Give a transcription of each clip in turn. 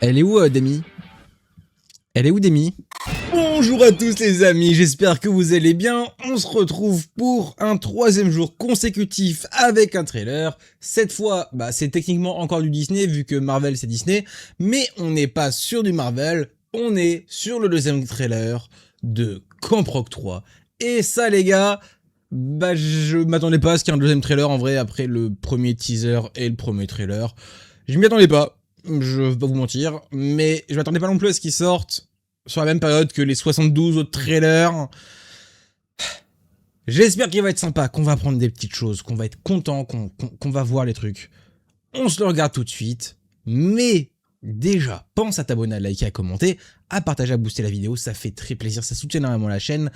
Elle est où, Demi? Elle est où, Demi? Bonjour à tous les amis, j'espère que vous allez bien. On se retrouve pour un troisième jour consécutif avec un trailer. Cette fois, c'est techniquement encore du Disney vu que Marvel c'est Disney, mais on n'est pas sur du Marvel, on est sur le deuxième trailer de Camp Rock 3. Et ça les gars, je m'attendais pas à ce qu'il y ait un deuxième trailer en vrai après le premier teaser et le premier trailer. Je m'y attendais pas. Je vais pas vous mentir, mais je m'attendais pas non plus à ce qu'ils sortent sur la même période que les 72 autres trailers. J'espère qu'il va être sympa, qu'on va apprendre des petites choses, qu'on va être content, qu'on va voir les trucs. On se le regarde tout de suite, mais déjà, pense à t'abonner, à liker, à commenter, à partager, à booster la vidéo, ça fait très plaisir, ça soutient énormément la chaîne.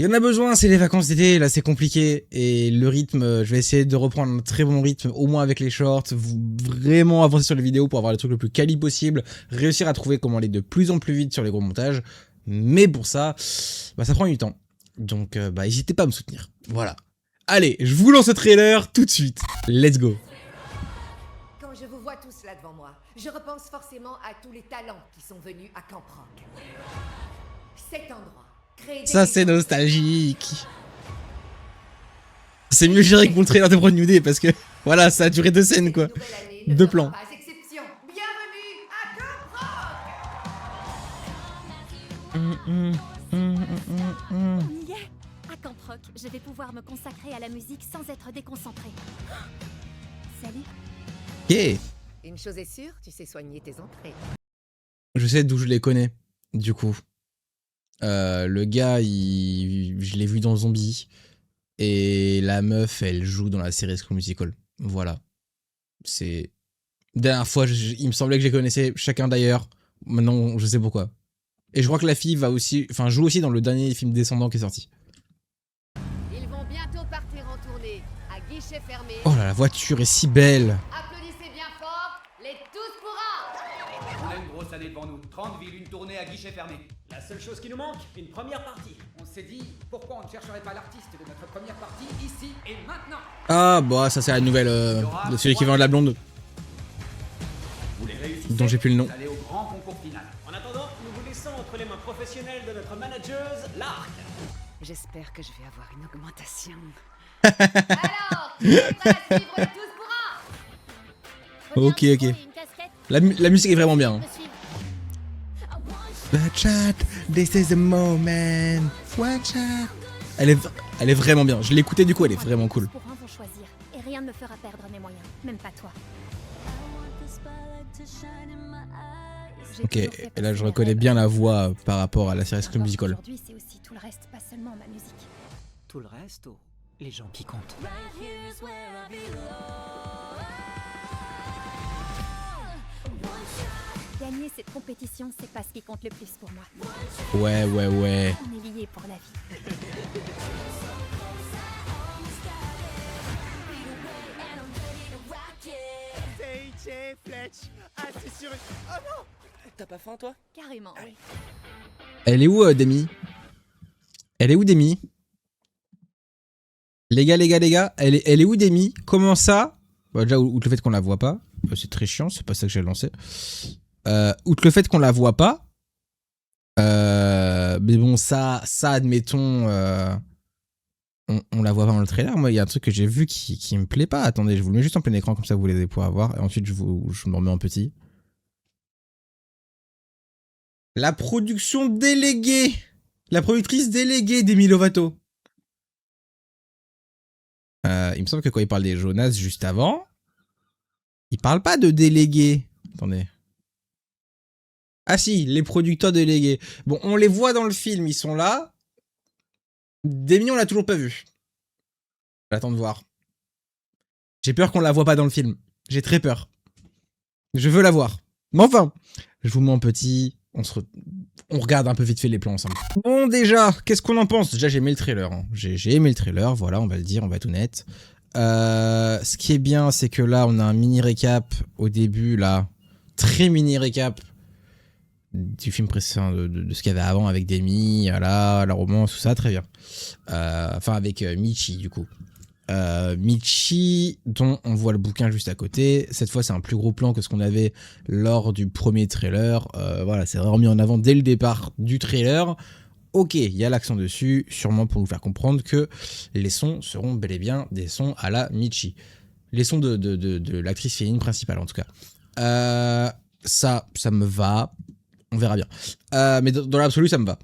Il y en a besoin, c'est les vacances d'été, là c'est compliqué, et le rythme, je vais essayer de reprendre un très bon rythme, au moins avec les shorts, vraiment avancer sur les vidéos pour avoir les trucs le plus quali possible, réussir à trouver comment aller de plus en plus vite sur les gros montages, mais pour ça, ça prend du temps, donc n'hésitez pas à me soutenir, voilà. Allez, je vous lance le trailer tout de suite, let's go. Quand je vous vois tous là devant moi, je repense forcément à tous les talents qui sont venus à Camp Rock. Cet endroit. Ça c'est nostalgique. C'est mieux géré que mon trailer de Brand New Day parce que voilà, ça a duré 2 scènes quoi. 2 plans. Bienvenue à Camp On y est. À Camp Rock, je vais pouvoir me consacrer à la musique sans être déconcentré. Salut. Ok. Une chose est sûre, tu sais soigner tes entrées. Je sais d'où je les connais, du coup. Le gars, je l'ai vu dans Zombie. Et la meuf, elle joue dans la série School Musical. Voilà. C'est... Dernière fois, il me semblait que je les connaissais chacun d'ailleurs. Maintenant, je sais pourquoi. Et je crois que la fille va aussi... Enfin, joue aussi dans le dernier film Descendant qui est sorti. Ils vont bientôt partir en tournée, à guichet fermé. Oh là, la voiture est si belle. Applaudissez bien fort, les tous pour un. On a une grosse année devant nous. 30 villes, une tournée à guichet fermé. La seule chose qui nous manque, une première partie. On s'est dit, pourquoi on ne chercherait pas l'artiste de notre première partie ici et maintenant? Ah, bah ça c'est la nouvelle de celui qui vend de la blonde. Vous les réussissez, Dont j'ai plus le nom. vous allez au grand concours final. En attendant, nous vous laissons entre les mains professionnelles de notre manageuse, Lark. J'espère que je vais avoir une augmentation. Alors, Qui est prêt à suivre les tous pour un? Ok, ok. La musique est vraiment bien. Watch out, this is the moment. Watch out. Elle est vraiment bien. Je l'ai écoutée du coup, elle est vraiment cool. Pour un vont choisir, et rien ne me fera perdre mes moyens, même pas toi. Ok, et là je reconnais bien la voix par rapport à la série School Musical. Aujourd'hui, c'est aussi tout le reste, pas seulement ma musique. Tout le reste, oh, les gens qui comptent. Gagner cette compétition, c'est pas ce qui compte le plus pour moi. Ouais. On est liés pour la vie. C'est Fletch, assis sur une... Oh non! T'as pas faim, toi? Carrément, oui. Elle est où, Demi? Elle est où, Demi? Les gars, elle est où, Demi? Comment ça? Déjà, outre le fait qu'on la voit pas, c'est très chiant, c'est pas ça que j'ai lancé. Outre le fait qu'on la voit pas, mais bon, ça admettons, on la voit pas dans le trailer. Moi, il y a un truc que j'ai vu qui me plaît pas. Attendez, je vous le mets juste en plein écran, comme ça vous les pouvoir voir. Et ensuite, je me remets en petit. La production déléguée. La productrice déléguée d'Demi Lovato. Il me semble que quand il parle des Jonas juste avant, il parle pas de délégués. Attendez. Ah si, les producteurs délégués. Bon, on les voit dans le film, ils sont là. Demi, on l'a toujours pas vu. J'attends de voir. J'ai peur qu'on la voit pas dans le film. J'ai très peur. Je veux la voir. Mais enfin, je vous mets en petit. On regarde un peu vite fait les plans ensemble. Bon, déjà, qu'est-ce qu'on en pense? Déjà, j'ai aimé le trailer. Hein. J'ai aimé le trailer, voilà, on va le dire, on va être honnête. Ce qui est bien, c'est que là, on a un mini récap au début, là. Très mini récap du film précédent, de ce qu'il y avait avant avec Demi, voilà, la romance, tout ça, très bien. Enfin, avec Michi, du coup. Michi, dont on voit le bouquin juste à côté. Cette fois, c'est un plus gros plan que ce qu'on avait lors du premier trailer. Voilà, c'est vraiment mis en avant dès le départ du trailer. Ok, il y a l'accent dessus, sûrement pour nous faire comprendre que les sons seront bel et bien des sons à la Michi. Les sons de l'actrice féminine principale, en tout cas. Ça me va. On verra bien. Mais dans l'absolu, ça me va.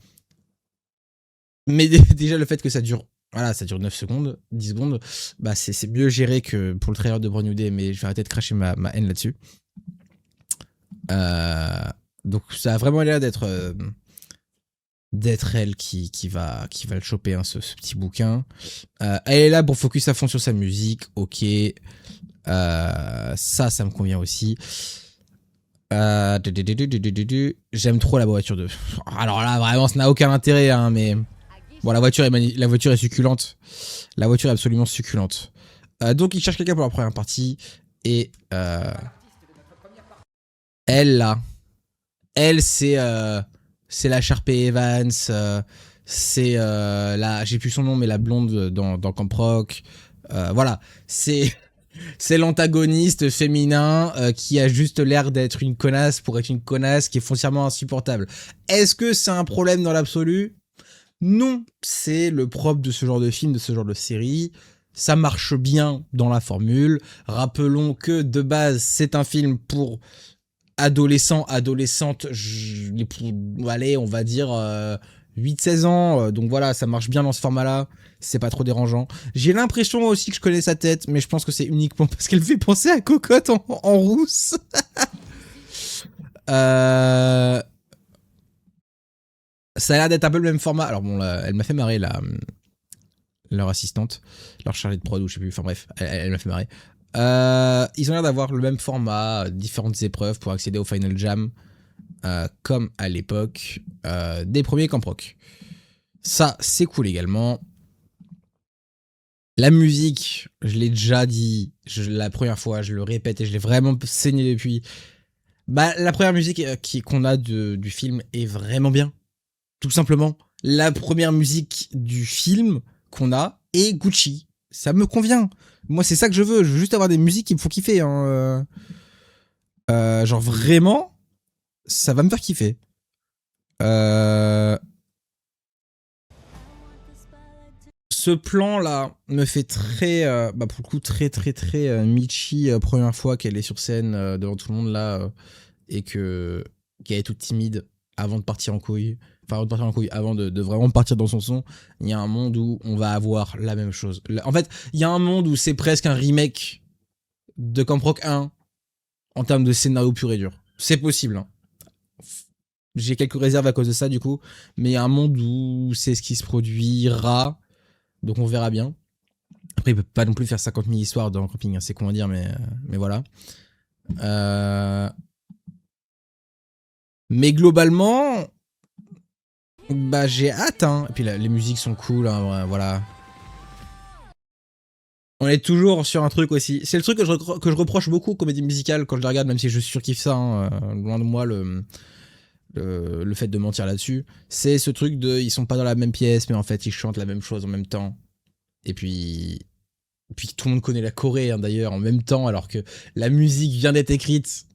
Mais déjà, le fait que ça dure... Voilà, ça dure 9 secondes, 10 secondes. Bah, c'est mieux géré que pour le trailer de Brand New Day, mais je vais arrêter de cracher ma haine là-dessus. Donc, ça a vraiment l'air d'être elle qui va le choper, hein, ce petit bouquin. Elle est là pour focus à fond sur sa musique, ok. Ça me convient aussi. J'aime trop la voiture de... Alors là, vraiment, ça n'a aucun intérêt, hein, mais... Bon, la voiture est succulente. La voiture est absolument succulente. Donc, il cherche quelqu'un pour la première partie. Et... elle, là. Elle, c'est la Sharpay Evans. C'est la... J'ai plus son nom, mais la blonde dans Camp Rock. Voilà. C'est l'antagoniste féminin qui a juste l'air d'être une connasse pour être une connasse qui est foncièrement insupportable. Est-ce que c'est un problème dans l'absolu ? Non, c'est le propre de ce genre de film, de ce genre de série. Ça marche bien dans la formule. Rappelons que de base, c'est un film pour adolescents, adolescentes, allez, on va dire 8-16 ans. Donc voilà, ça marche bien dans ce format-là. C'est pas trop dérangeant. J'ai l'impression aussi que je connais sa tête, mais je pense que c'est uniquement parce qu'elle fait penser à Cocotte en rousse. Ça a l'air d'être un peu le même format. Alors bon, elle m'a fait marrer, leur assistante, leur chargée de prod ou je sais plus. Enfin bref, elle m'a fait marrer. Ils ont l'air d'avoir le même format, différentes épreuves pour accéder au Final Jam, comme à l'époque des premiers Camp Rock. Ça, c'est cool également. La musique, je l'ai déjà dit la première fois, je le répète et je l'ai vraiment saigné depuis. Bah, la première musique qu'on a du film est vraiment bien. Tout simplement. La première musique du film qu'on a est Gucci. Ça me convient. Moi, c'est ça que je veux. Je veux juste avoir des musiques qui me font kiffer. Hein. Genre, vraiment, ça va me faire kiffer. Ce plan-là me fait très, pour le coup, très Michi, première fois qu'elle est sur scène devant tout le monde, là, et qu'elle est toute timide avant de partir en couille. Enfin, avant de vraiment partir dans son son. Il y a un monde où on va avoir la même chose. En fait, il y a un monde où c'est presque un remake de Camp Rock 1 en termes de scénario pur et dur. C'est possible, hein. J'ai quelques réserves à cause de ça, du coup. Mais il y a un monde où c'est ce qui se produira. Donc on verra bien. Après, il peut pas non plus faire 50 000 histoires dans le camping, hein, c'est con à dire, mais voilà. Mais globalement, bah j'ai hâte, hein. Et puis les musiques sont cool, hein, voilà. On est toujours sur un truc aussi. C'est le truc que je reproche beaucoup aux comédies musicales quand je les regarde, même si je surkiffe ça, hein, loin de moi le fait de mentir là-dessus. C'est ce truc de ils sont pas dans la même pièce, mais en fait ils chantent la même chose en même temps. Et puis tout le monde connaît la choré, hein, d'ailleurs, en même temps, alors que la musique vient d'être écrite.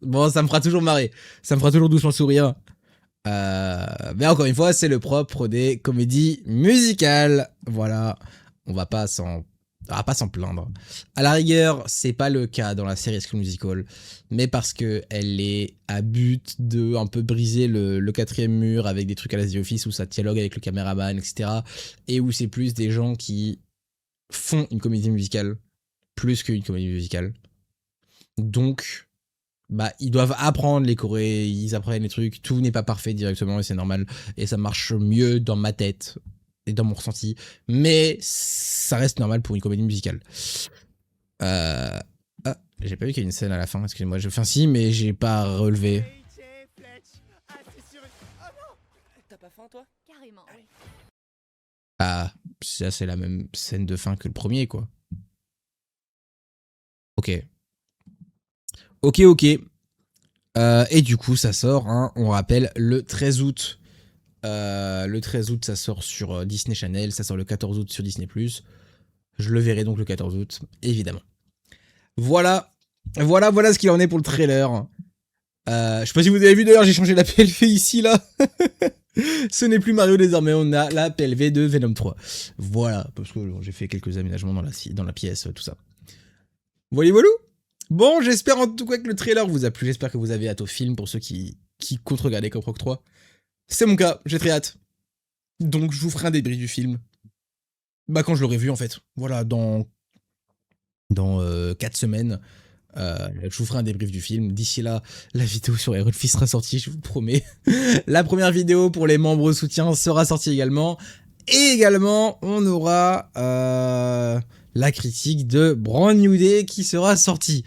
Bon, ça me fera toujours marrer. Ça me fera toujours doucement sourire. Mais encore une fois, c'est le propre des comédies musicales. Voilà. On va pas s'en plaindre. À la rigueur, c'est pas le cas dans la série School Musical, mais parce que elle est à but de un peu briser le quatrième mur avec des trucs à la The Office où ça dialogue avec le caméraman, etc. Et où c'est plus des gens qui font une comédie musicale plus qu'une comédie musicale. Donc, bah, ils doivent apprendre les chorés, ils apprennent les trucs, tout n'est pas parfait directement et c'est normal. Et ça marche mieux dans ma tête et dans mon ressenti, mais ça reste normal pour une comédie musicale. Ah, j'ai pas vu qu'il y a une scène à la fin, excusez-moi, je fais ainsi, mais j'ai pas relevé. T'as pas faim, toi? Carrément, oui. Ah, ça c'est la même scène de fin que le premier, quoi. Ok. Et du coup, ça sort, hein, on rappelle, le 13 août. Le 13 août, ça sort sur Disney Channel, ça sort le 14 août sur Disney+. Je le verrai donc le 14 août, évidemment. Voilà ce qu'il en est pour le trailer. Je sais pas si vous avez vu d'ailleurs, j'ai changé la PLV ici, là. Ce n'est plus Mario désormais, on a la PLV de Venom 3. Voilà, parce que j'ai fait quelques aménagements dans la pièce, tout ça. Voilà. Bon, j'espère en tout cas que le trailer vous a plu, j'espère que vous avez hâte au film pour ceux qui comptent regarder Cop Rock 3. C'est mon cas, j'ai très hâte. Donc je vous ferai un débrief du film. Bah quand je l'aurai vu en fait. Voilà, dans 4 semaines. Je vous ferai un débrief du film. D'ici là, la vidéo sur Iron Fist sera sortie, je vous promets. La première vidéo pour les membres soutiens sera sortie également. Et également, on aura la critique de Brand New Day qui sera sortie.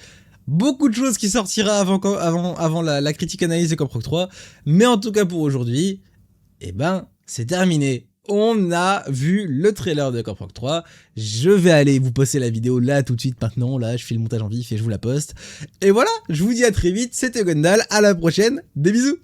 Beaucoup de choses qui sortira avant la critique analyse de Cop Rock 3. Mais en tout cas pour aujourd'hui, eh ben, c'est terminé. On a vu le trailer de Cop Rock 3. Je vais aller vous poster la vidéo là tout de suite maintenant. Là, je fais le montage en vif et je vous la poste. Et voilà, je vous dis à très vite. C'était Gondal. À la prochaine. Des bisous.